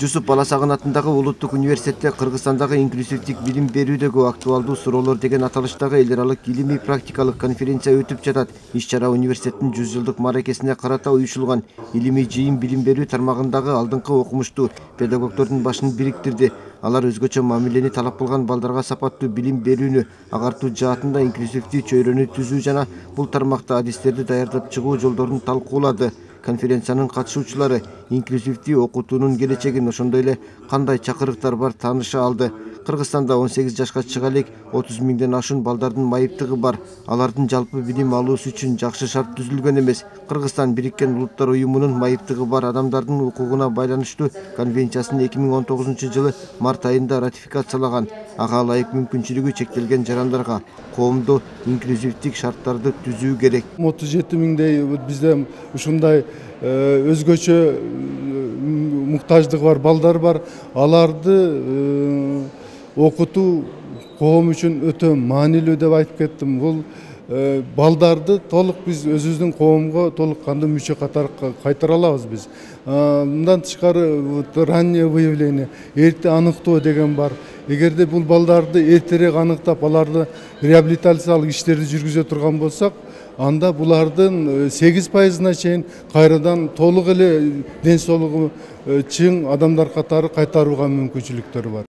Жусуп Баласагын атындагы Улуттук университетте Кыргызстандагы инклюзивдик билим берүүдөгү актуалдуу суроолор деген аталыштагы эл аралык илимий практикалык конференция өтүп жатат. Иш-чара университеттин 100 жылдык мааракесине карата уюшулган. Илимий жыйын билим берүү тармагындагы алдыңкы окумуштуу педагогдордун башын бириктирди. Алар өзгөчө мамилени талап кылган балдарга сапаттуу билим берүүнү агартуу жаатында инклюзивдүү чөйрөнү түзүү жана бул тармакта адистерди даярдап чыгуу жолдорун талкуулады. Конференциянын катышуучулары инклюзивдүү окутуунун келечегин, ошондой эле кандай чакырыктар бар тааныша алды. Кыргызстанда 18 жашка чыга элек 30 миңден ашуун балдардын майыптыгы бар. Алардын жалпы билим алуусу үчүн жакшы шарт түзүлгөн эмес. Кыргызстан Бириккен Улуттар уюмунун майыптыгы бар адамдардын укугуна байланыштуу конвенциясын 2019 жылы март айында ратификациялаган. Ага ылайык мүмкүнчүлүгү чектелген жарандарга коомдо инклюзивдик шарттарды түзүү керек. 37 миңдей бизде ушундай өзгөчө муктаждыгы бар балдар бар. Аларды окутуу коом үчүн өтө маанилүү деп айтып кеттим. Бул балдарды толук биз өзүбүздүн коомго толук кандуу мүчө катары кайтара алабыз биз. Мындан тышкары раннее выявление, эрте аныктоо деген бар. Эгерде бул балдарды эртерээк аныктап, аларды реабилитациялык иштерди жүргүзө турган болсок, анда булардын 8%-на чейин кайрадан толук эле ден соолугу чың адамдар катары кайтарууга мүмкүнчүлүктөр бар.